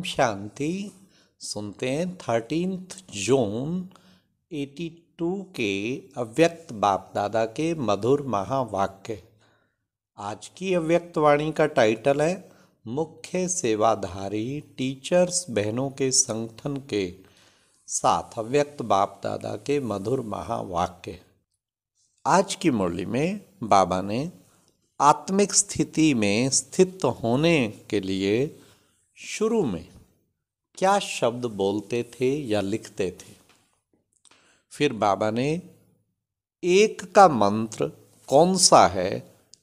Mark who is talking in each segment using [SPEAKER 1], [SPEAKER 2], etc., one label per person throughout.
[SPEAKER 1] शांति। सुनते हैं 13 जून 82 के अव्यक्त बाप दादा के मधुर महावाक्य। आज की अव्यक्त वाणी का टाइटल है मुख्य सेवाधारी टीचर्स बहनों के संगठन के साथ अव्यक्त बाप दादा के मधुर महावाक्य। आज की मुरली में बाबा ने आत्मिक स्थिति में स्थित होने के लिए शुरू में क्या शब्द बोलते थे या लिखते थे। फिर बाबा ने एक का मंत्र कौन सा है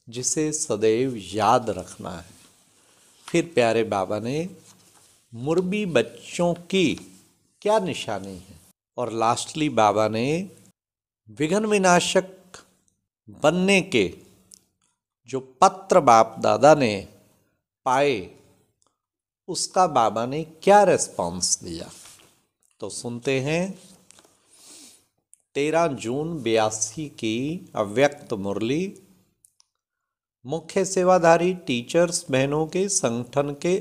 [SPEAKER 1] जिसे सदैव याद रखना है। फिर प्यारे बाबा ने मुरबी बच्चों की क्या निशानी है। और लास्टली बाबा ने विघ्न विनाशक बनने के जो पत्र बाप दादा ने पाए उसका बाबा ने क्या रेस्पॉन्स दिया। तो सुनते हैं 13 जून 82 की अव्यक्त मुरली मुख्य सेवाधारी टीचर्स बहनों के संगठन के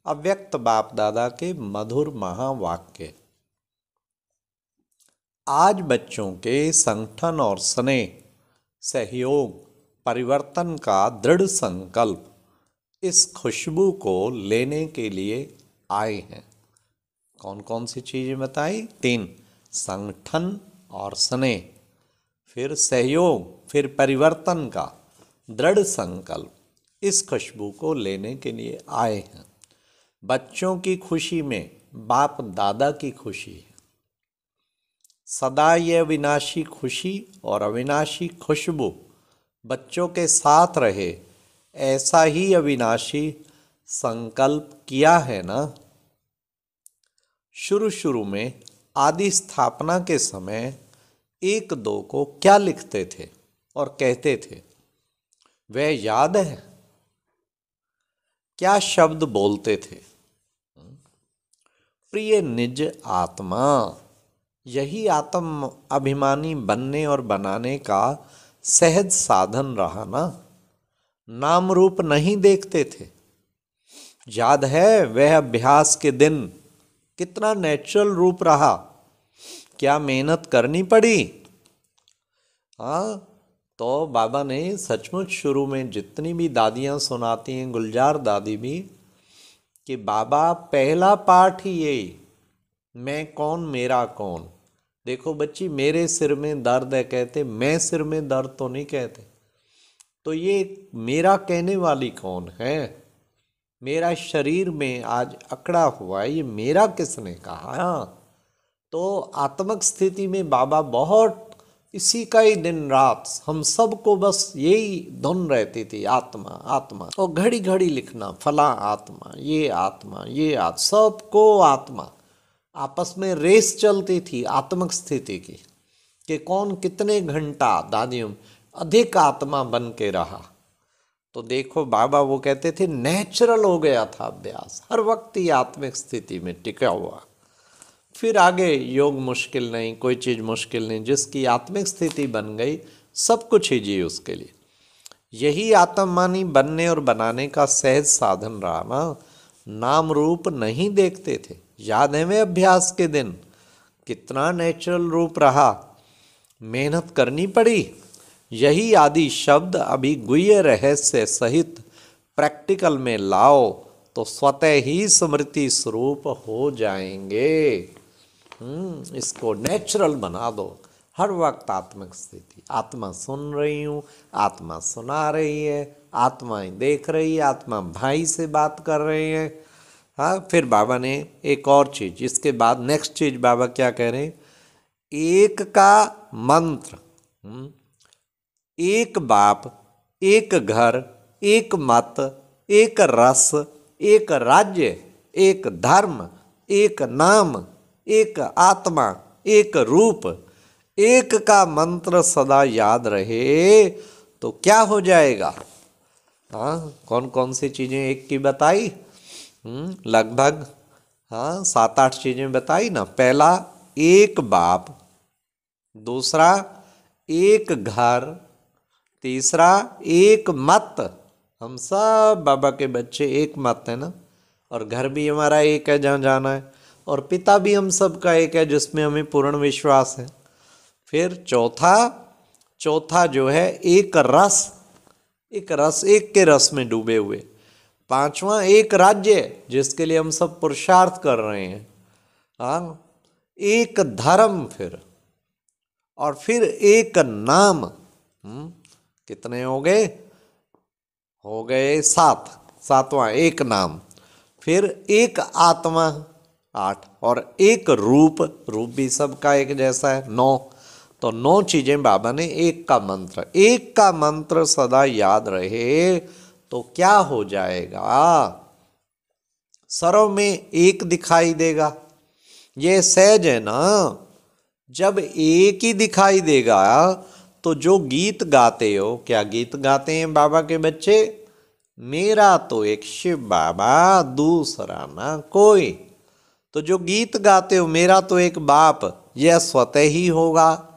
[SPEAKER 1] अव्यक्त बाप दादा के मधुर महावाक्य। आज बच्चों के संगठन और स्नेह सहयोग परिवर्तन का दृढ़ संकल्प इस खुशबू को लेने के लिए आए हैं। कौन कौन सी चीज़ें बताई? 3, संगठन और स्नेह, फिर सहयोग, फिर परिवर्तन का दृढ़ संकल्प इस खुशबू को लेने के लिए आए हैं। बच्चों की खुशी में बाप दादा की खुशी है। सदा यह अविनाशी खुशी और अविनाशी खुशबू बच्चों के साथ रहे, ऐसा ही अविनाशी संकल्प किया है ना। शुरू में आदि स्थापना के समय 1-2 को क्या लिखते थे और कहते थे, वह याद है? क्या शब्द बोलते थे? प्रिय निज आत्मा। यही आत्म अभिमानी बनने और बनाने का सहज साधन रहा ना। नाम रूप नहीं देखते थे। याद है वह अभ्यास के दिन कितना नेचुरल रूप रहा, क्या मेहनत करनी पड़ी। हाँ, तो बाबा ने सचमुच शुरू में जितनी भी दादियाँ सुनाती हैं, गुलजार दादी भी, कि बाबा पहला पाठ ही यही, मैं कौन मेरा कौन। देखो बच्ची, मेरे सिर में दर्द है कहते, मैं सिर में दर्द तो नहीं कहते। तो ये मेरा कहने वाली कौन है? मेरा शरीर में आज अकड़ा हुआ है, ये मेरा किसने कहा? तो आत्मक स्थिति में बाबा बहुत इसी का ही दिन रात हम सबको बस यही धुन रहती थी, आत्मा आत्मा। और घड़ी घड़ी लिखना, फला आत्मा, ये आत्मा, ये सबको आत्मा। आपस में रेस चलती थी आत्मक स्थिति की कि कौन कितने घंटा दादियों अधिक आत्मा बन के रहा। तो देखो बाबा वो कहते थे नेचुरल हो गया था अभ्यास, हर वक्त ही आत्मिक स्थिति में टिका हुआ। फिर आगे योग मुश्किल नहीं, कोई चीज़ मुश्किल नहीं, जिसकी आत्मिक स्थिति बन गई सब कुछ ही जी उसके लिए। यही आत्मानी बनने और बनाने का सहज साधन रहा ना। नाम रूप नहीं देखते थे। याद है वे अभ्यास के दिन कितना नेचुरल रूप रहा, मेहनत करनी पड़ी। यही आदि शब्द अभी गुह्य रहस्य सहित प्रैक्टिकल में लाओ तो स्वतः ही स्मृति स्वरूप हो जाएंगे। इसको नेचुरल बना दो। हर वक्त आत्मिक स्थिति, आत्मा सुन रही हूँ, आत्मा सुना रही है, आत्मा देख रही है, आत्मा भाई से बात कर रही है। हाँ, फिर बाबा ने एक और चीज़, इसके बाद नेक्स्ट चीज़ बाबा क्या कह रहे हैं? एक का मंत्र, एक बाप, एक घर, एक मत, एक रस, एक राज्य, एक धर्म, एक नाम, एक आत्मा, एक रूप। एक का मंत्र सदा याद रहे तो क्या हो जाएगा? हाँ, कौन कौन सी चीज़ें एक की बताई? लगभग 7-8 चीज़ें बताई ना। पहला एक बाप, दूसरा एक घर, तीसरा एक मत, हम सब बाबा के बच्चे एक मत है ना। और घर भी हमारा एक है जहाँ जाना है, और पिता भी हम सबका एक है जिसमें हमें पूर्ण विश्वास है। फिर चौथा जो है एक रस, एक के रस में डूबे हुए। पांचवा एक राज्य जिसके लिए हम सब पुरुषार्थ कर रहे हैं। हाँ, एक धर्म, और फिर एक नाम। कितने हो गए? हो गए 7। सातवां एक नाम, फिर एक आत्मा 8, और एक रूप भी सबका एक जैसा है 9। तो 9 चीजें बाबा ने एक का मंत्र सदा याद रहे तो क्या हो जाएगा? सर्व में एक दिखाई देगा। ये सहज है ना। जब एक ही दिखाई देगा तो जो गीत गाते हो, क्या गीत गाते हैं बाबा के बच्चे? मेरा तो एक शिव बाबा, दूसरा ना कोई। तो जो गीत गाते हो मेरा तो एक बाप, यह स्वतः ही होगा,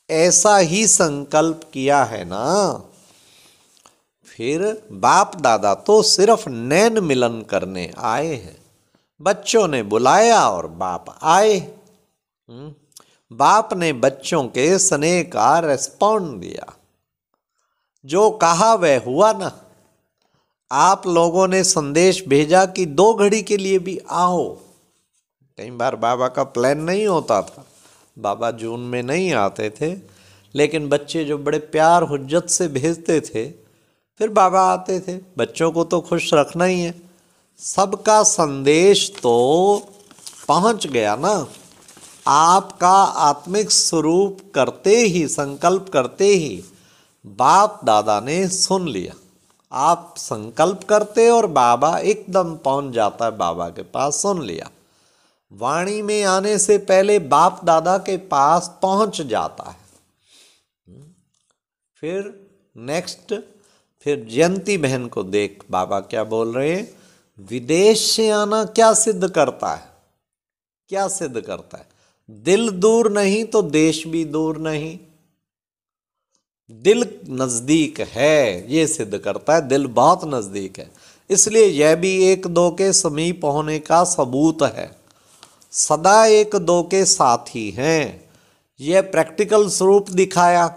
[SPEAKER 1] ऐसा ही संकल्प किया है ना। फिर बाप दादा तो सिर्फ नैन मिलन करने आए हैं। बच्चों ने बुलाया और बाप आए। बाप ने बच्चों के स्नेह का रेस्पॉन्ड दिया, जो कहा वह हुआ ना। आप लोगों ने संदेश भेजा कि 2 घड़ी के लिए भी आओ। कई बार बाबा का प्लान नहीं होता था, बाबा जून में नहीं आते थे, लेकिन बच्चे जो बड़े प्यार हुज्जत से भेजते थे, फिर बाबा आते थे। बच्चों को तो खुश रखना ही है। सबका संदेश तो पहुंच गया ना। आपका आत्मिक स्वरूप करते ही, संकल्प करते ही बाप दादा ने सुन लिया। आप संकल्प करते और बाबा एकदम पहुंच जाता है बाबा के पास, सुन लिया। वाणी में आने से पहले बाप दादा के पास पहुंच जाता है। फिर नेक्स्ट, फिर जयंती बहन को देख बाबा क्या बोल रहे हैं। विदेश से आना क्या सिद्ध करता है? क्या सिद्ध करता है? दिल दूर नहीं तो देश भी दूर नहीं। दिल नजदीक है, ये सिद्ध करता है। दिल बहुत नजदीक है, इसलिए यह भी 1-2 के समीप होने का सबूत है। सदा 1-2 के साथी हैं, यह प्रैक्टिकल स्वरूप दिखाया।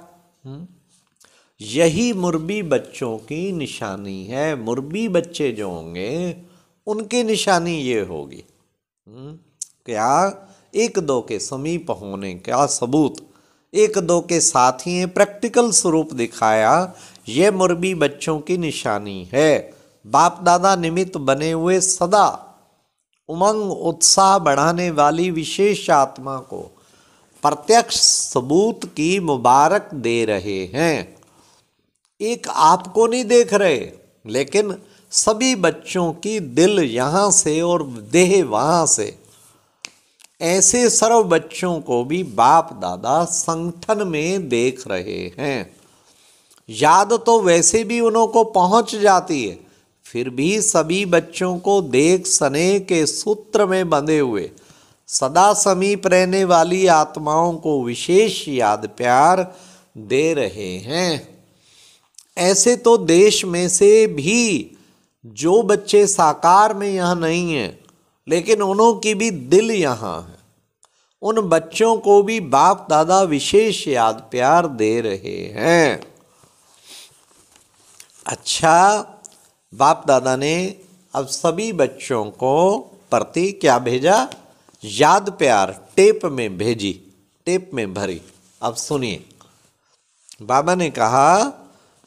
[SPEAKER 1] यही मुरबी बच्चों की निशानी है। मुरबी बच्चे जो होंगे उनकी निशानी ये होगी। क्या? 1-2 के समीप होने का सबूत, 1-2 के साथी हैं, प्रैक्टिकल स्वरूप दिखाया। यह मुरबी बच्चों की निशानी है। बाप दादा निमित्त बने हुए सदा उमंग उत्साह बढ़ाने वाली विशेष आत्मा को प्रत्यक्ष सबूत की मुबारक दे रहे हैं। एक आपको नहीं देख रहे, लेकिन सभी बच्चों की दिल यहाँ से और देह वहाँ से, ऐसे सर्व बच्चों को भी बाप दादा संगठन में देख रहे हैं। याद तो वैसे भी उन्हों को पहुँच जाती है, फिर भी सभी बच्चों को देख स्नेह के सूत्र में बंधे हुए सदा समीप रहने वाली आत्माओं को विशेष याद प्यार दे रहे हैं। ऐसे तो देश में से भी जो बच्चे साकार में यहाँ नहीं हैं, लेकिन उन्हों की भी दिल यहाँ है। उन बच्चों को भी बाप दादा विशेष याद प्यार दे रहे हैं। अच्छा, बाप दादा ने अब सभी बच्चों को प्रति क्या भेजा? याद प्यार टेप में भेजी, टेप में भरी। अब सुनिए, बाबा ने कहा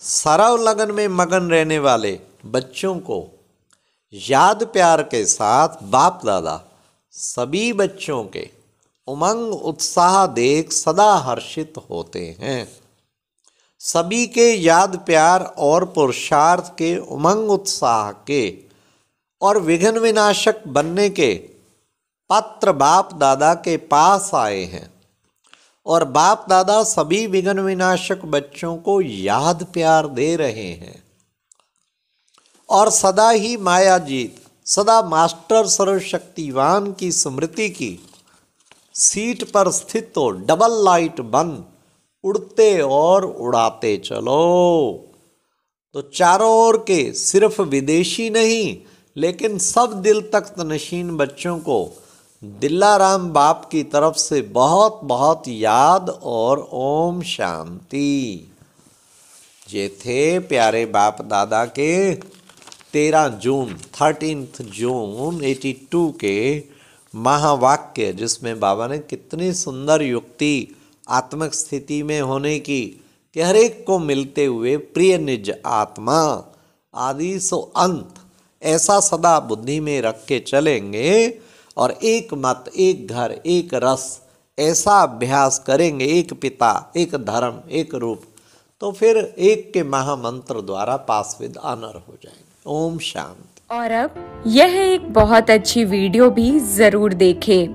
[SPEAKER 1] सरव लगन में मगन रहने वाले बच्चों को याद प्यार के साथ बाप दादा सभी बच्चों के उमंग उत्साह देख सदा हर्षित होते हैं। सभी के याद प्यार और पुरुषार्थ के उमंग उत्साह के और विघ्न विनाशक बनने के पत्र बाप दादा के पास आए हैं, और बाप दादा सभी विघ्न विनाशक बच्चों को याद प्यार दे रहे हैं। और सदा ही माया जीत, सदा मास्टर सर्वशक्तिवान की स्मृति की सीट पर स्थित हो डबल लाइट बन उड़ते और उड़ाते चलो। तो चारों ओर के सिर्फ विदेशी नहीं, लेकिन सब दिल तख्त नशीन बच्चों को दिल्लाराम बाप की तरफ से बहुत बहुत याद और ओम शांति। ये थे प्यारे बाप दादा के 13 जून 82 के महावाक्य, जिसमें बाबा ने कितनी सुंदर युक्ति आत्मिक स्थिति में होने की कि हर एक को मिलते हुए प्रिय निज आत्मा आदि सो अंत, ऐसा सदा बुद्धि में रख के चलेंगे और एक मत, एक घर, एक रस, ऐसा अभ्यास करेंगे, एक पिता, एक धर्म, एक रूप, तो फिर एक के महामंत्र द्वारा पास विद ऑनर हो जाएंगे। ओम शांति।
[SPEAKER 2] और अब यह एक बहुत अच्छी वीडियो भी जरूर देखें।